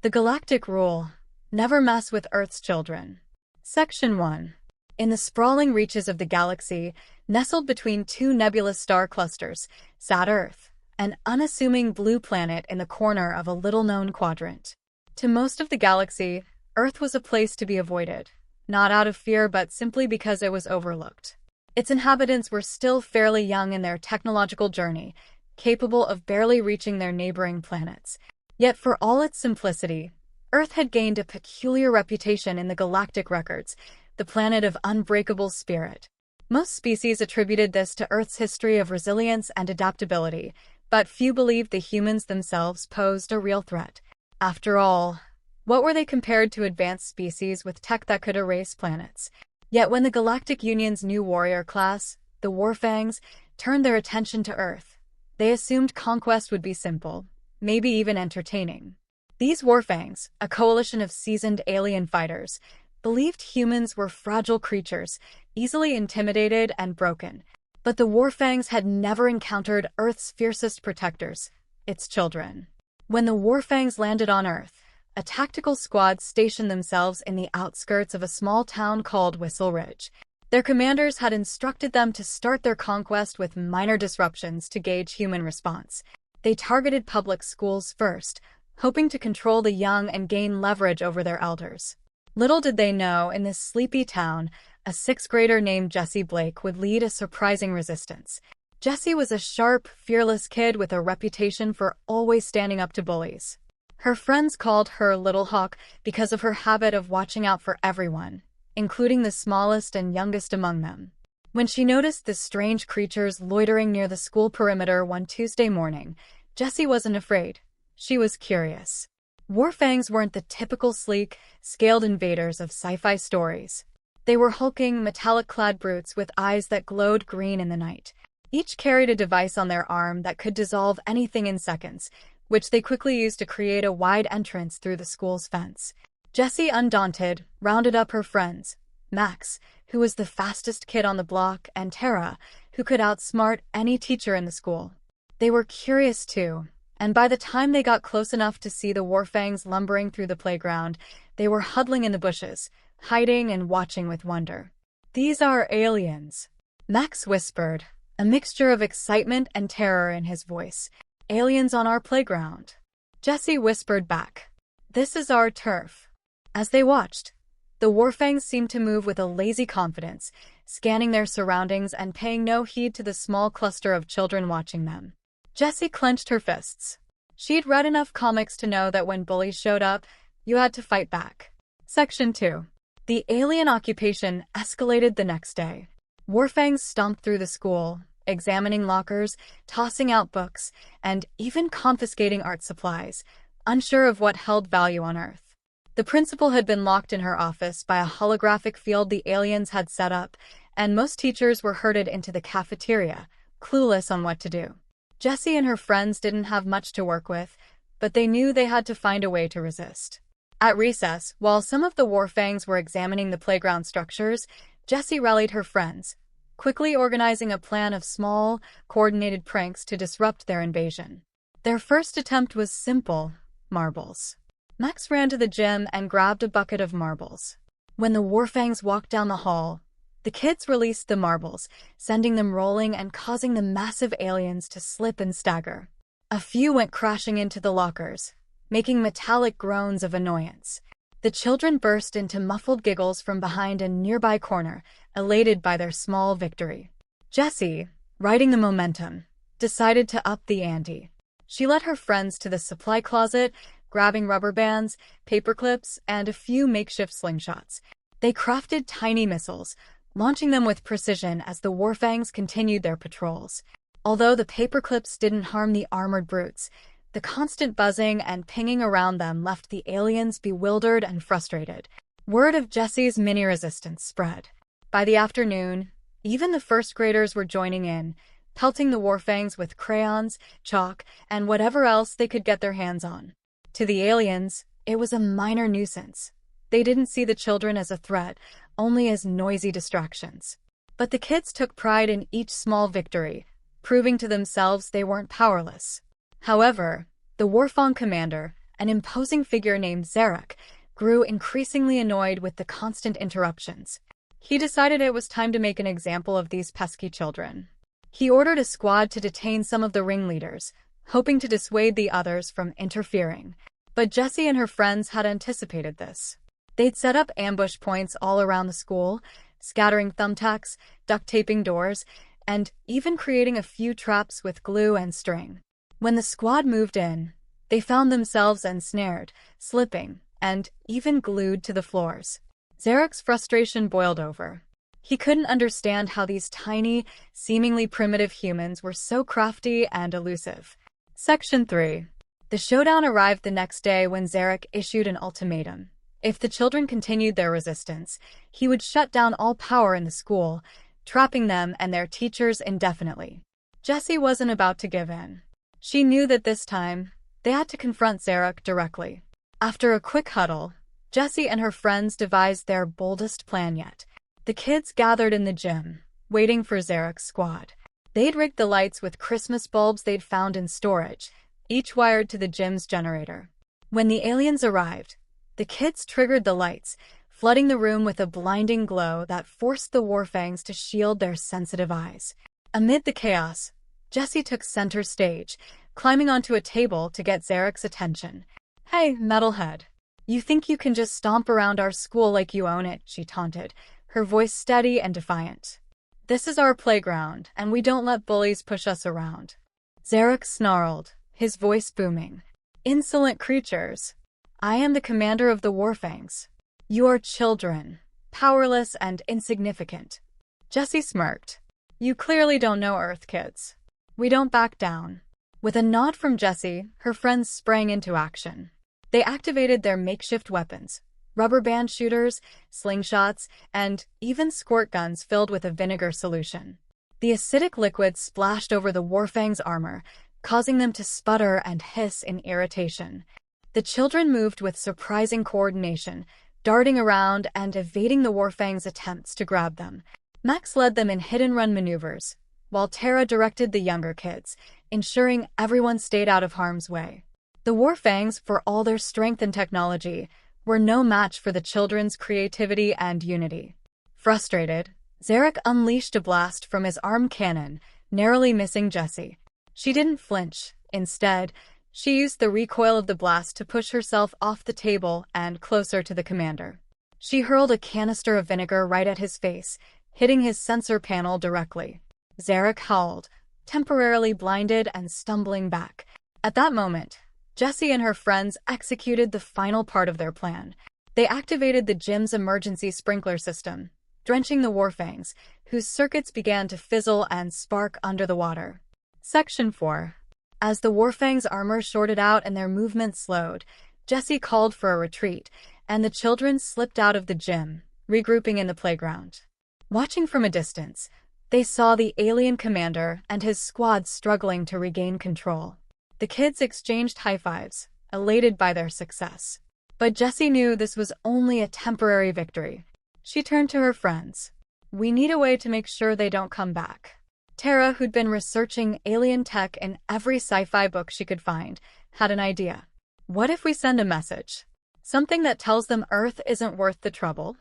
The Galactic Rule: Never mess with Earth's children. Section 1. In the sprawling reaches of the galaxy, nestled between two nebulous star clusters, sat Earth, an unassuming blue planet in the corner of a little-known quadrant. To most of the galaxy, Earth was a place to be avoided, not out of fear but simply because it was overlooked. Its inhabitants were still fairly young in their technological journey, capable of barely reaching their neighboring planets. Yet for all its simplicity, Earth had gained a peculiar reputation in the galactic records, the planet of unbreakable spirit. Most species attributed this to Earth's history of resilience and adaptability, but few believed the humans themselves posed a real threat. After all, what were they compared to advanced species with tech that could erase planets? Yet when the Galactic Union's new warrior class, the Warfangs, turned their attention to Earth, they assumed conquest would be simple, maybe even entertaining. These Warfangs, a coalition of seasoned alien fighters, believed humans were fragile creatures, easily intimidated and broken. But the Warfangs had never encountered Earth's fiercest protectors, its children. When the Warfangs landed on Earth, a tactical squad stationed themselves in the outskirts of a small town called Whistle Ridge. Their commanders had instructed them to start their conquest with minor disruptions to gauge human response. They targeted public schools first, hoping to control the young and gain leverage over their elders. Little did they know, in this sleepy town, a sixth grader named Jessie Blake would lead a surprising resistance. Jessie was a sharp, fearless kid with a reputation for always standing up to bullies. Her friends called her Little Hawk because of her habit of watching out for everyone, including the smallest and youngest among them. When she noticed the strange creatures loitering near the school perimeter one Tuesday morning, Jessie wasn't afraid. She was curious. Warfangs weren't the typical sleek, scaled invaders of sci-fi stories. They were hulking, metallic-clad brutes with eyes that glowed green in the night. Each carried a device on their arm that could dissolve anything in seconds, which they quickly used to create a wide entrance through the school's fence. Jessie, undaunted, rounded up her friends, Max, who was the fastest kid on the block, and Tara, who could outsmart any teacher in the school. They were curious too, and by the time they got close enough to see the Warfangs lumbering through the playground, they were huddling in the bushes, hiding and watching with wonder. "These are aliens," Max whispered, a mixture of excitement and terror in his voice. "Aliens on our playground." Jessie whispered back, "This is our turf." As they watched, the Warfangs seemed to move with a lazy confidence, scanning their surroundings and paying no heed to the small cluster of children watching them. Jessie clenched her fists. She'd read enough comics to know that when bullies showed up, you had to fight back. Section 2. The alien occupation escalated the next day. Warfangs stomped through the school, examining lockers, tossing out books, and even confiscating art supplies, unsure of what held value on Earth. The principal had been locked in her office by a holographic field the aliens had set up, and most teachers were herded into the cafeteria, clueless on what to do. Jessie and her friends didn't have much to work with, but they knew they had to find a way to resist. At recess, while some of the Warfangs were examining the playground structures, Jessie rallied her friends, quickly organizing a plan of small, coordinated pranks to disrupt their invasion. Their first attempt was simple: marbles. Max ran to the gym and grabbed a bucket of marbles. When the Warfangs walked down the hall, the kids released the marbles, sending them rolling and causing the massive aliens to slip and stagger. A few went crashing into the lockers, making metallic groans of annoyance. The children burst into muffled giggles from behind a nearby corner, elated by their small victory. Jessie, riding the momentum, decided to up the ante. She led her friends to the supply closet, grabbing rubber bands, paper clips, and a few makeshift slingshots. They crafted tiny missiles, launching them with precision as the Warfangs continued their patrols. Although the paper clips didn't harm the armored brutes, the constant buzzing and pinging around them left the aliens bewildered and frustrated. Word of Jessie's mini-resistance spread. By the afternoon, even the first graders were joining in, pelting the Warfangs with crayons, chalk, and whatever else they could get their hands on. To the aliens, it was a minor nuisance. They didn't see the children as a threat, only as noisy distractions. But the kids took pride in each small victory, proving to themselves they weren't powerless. However, the Warfang commander, an imposing figure named Zarek, grew increasingly annoyed with the constant interruptions. He decided it was time to make an example of these pesky children. He ordered a squad to detain some of the ringleaders, hoping to dissuade the others from interfering. But Jessie and her friends had anticipated this. They'd set up ambush points all around the school, scattering thumbtacks, duct-taping doors, and even creating a few traps with glue and string. When the squad moved in, they found themselves ensnared, slipping, and even glued to the floors. Zarek's frustration boiled over. He couldn't understand how these tiny, seemingly primitive humans were so crafty and elusive. Section 3. The showdown arrived the next day when Zarek issued an ultimatum. If the children continued their resistance, he would shut down all power in the school, trapping them and their teachers indefinitely. Jessie wasn't about to give in. She knew that this time, they had to confront Zarek directly. After a quick huddle, Jessie and her friends devised their boldest plan yet. The kids gathered in the gym, waiting for Zarek's squad. They'd rigged the lights with Christmas bulbs they'd found in storage, each wired to the gym's generator. When the aliens arrived, the kids triggered the lights, flooding the room with a blinding glow that forced the Warfangs to shield their sensitive eyes. Amid the chaos, Jessie took center stage, climbing onto a table to get Zarek's attention. "Hey, metalhead. You think you can just stomp around our school like you own it?" she taunted, her voice steady and defiant. "This is our playground, and we don't let bullies push us around." Zarek snarled, his voice booming. "Insolent creatures. I am the commander of the Warfangs. You are children, powerless and insignificant." Jessie smirked. "You clearly don't know Earth, kids. We don't back down." With a nod from Jessie, her friends sprang into action. They activated their makeshift weapons, rubber band shooters, slingshots, and even squirt guns filled with a vinegar solution. The acidic liquid splashed over the Warfang's armor, causing them to sputter and hiss in irritation. The children moved with surprising coordination, darting around and evading the Warfang's attempts to grab them. Max led them in hit-and-run maneuvers, while Tara directed the younger kids, ensuring everyone stayed out of harm's way. The Warfangs, for all their strength and technology, were no match for the children's creativity and unity. Frustrated, Zarek unleashed a blast from his arm cannon, narrowly missing Jessie. She didn't flinch. Instead, she used the recoil of the blast to push herself off the table and closer to the commander. She hurled a canister of vinegar right at his face, hitting his sensor panel directly. Zarek howled, temporarily blinded and stumbling back. At that moment, Jessie and her friends executed the final part of their plan. They activated the gym's emergency sprinkler system, drenching the Warfangs, whose circuits began to fizzle and spark under the water. Section 4. As the Warfangs' armor shorted out and their movement slowed, Jessie called for a retreat, and the children slipped out of the gym, regrouping in the playground. Watching from a distance, they saw the alien commander and his squad struggling to regain control. The kids exchanged high fives, elated by their success. But Jessie knew this was only a temporary victory. She turned to her friends. "We need a way to make sure they don't come back." Tara, who'd been researching alien tech in every sci-fi book she could find, had an idea. "What if we send a message? Something that tells them Earth isn't worth the trouble?"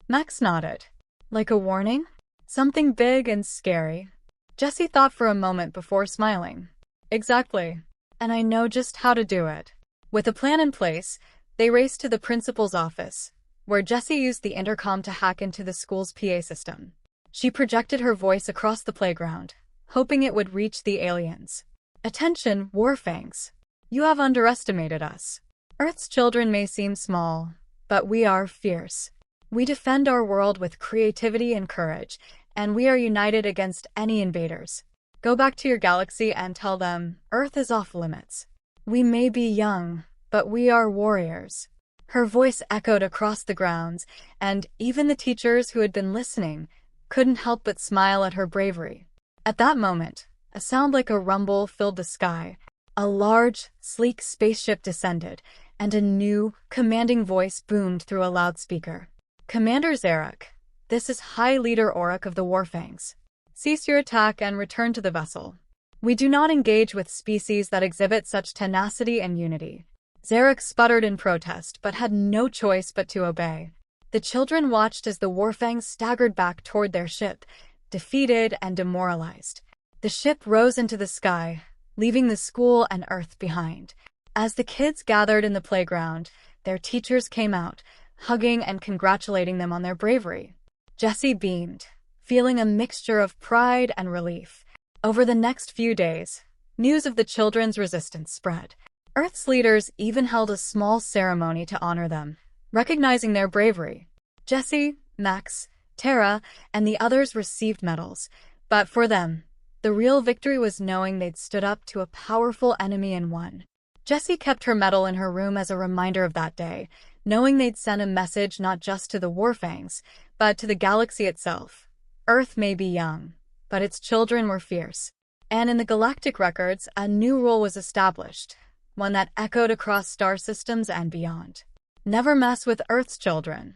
Max nodded. "Like a warning? Something big and scary?" Jessie thought for a moment before smiling. "Exactly. And I know just how to do it." With a plan in place, they raced to the principal's office, where Jessie used the intercom to hack into the school's PA system. She projected her voice across the playground, hoping it would reach the aliens. "Attention, Warfangs. You have underestimated us. Earth's children may seem small, but we are fierce. We defend our world with creativity and courage, and we are united against any invaders. Go back to your galaxy and tell them Earth is off limits. We may be young, but we are warriors." Her voice echoed across the grounds, and even the teachers who had been listening couldn't help but smile at her bravery. At that moment, a sound like a rumble filled the sky. A large, sleek spaceship descended, and a new, commanding voice boomed through a loudspeaker. "Commander Zarek, this is High Leader Auric of the Warfangs. Cease your attack and return to the vessel. We do not engage with species that exhibit such tenacity and unity." Zarek sputtered in protest, but had no choice but to obey. The children watched as the Warfangs staggered back toward their ship, defeated and demoralized. The ship rose into the sky, leaving the school and Earth behind. As the kids gathered in the playground, their teachers came out, hugging and congratulating them on their bravery. Jessie beamed, feeling a mixture of pride and relief. Over the next few days, news of the children's resistance spread. Earth's leaders even held a small ceremony to honor them, recognizing their bravery. Jessie, Max, Tara, and the others received medals, but for them, the real victory was knowing they'd stood up to a powerful enemy and won. Jessie kept her medal in her room as a reminder of that day, knowing they'd sent a message not just to the Warfangs, but to the galaxy itself. Earth may be young, but its children were fierce. And in the galactic records, a new rule was established, one that echoed across star systems and beyond. Never mess with Earth's children.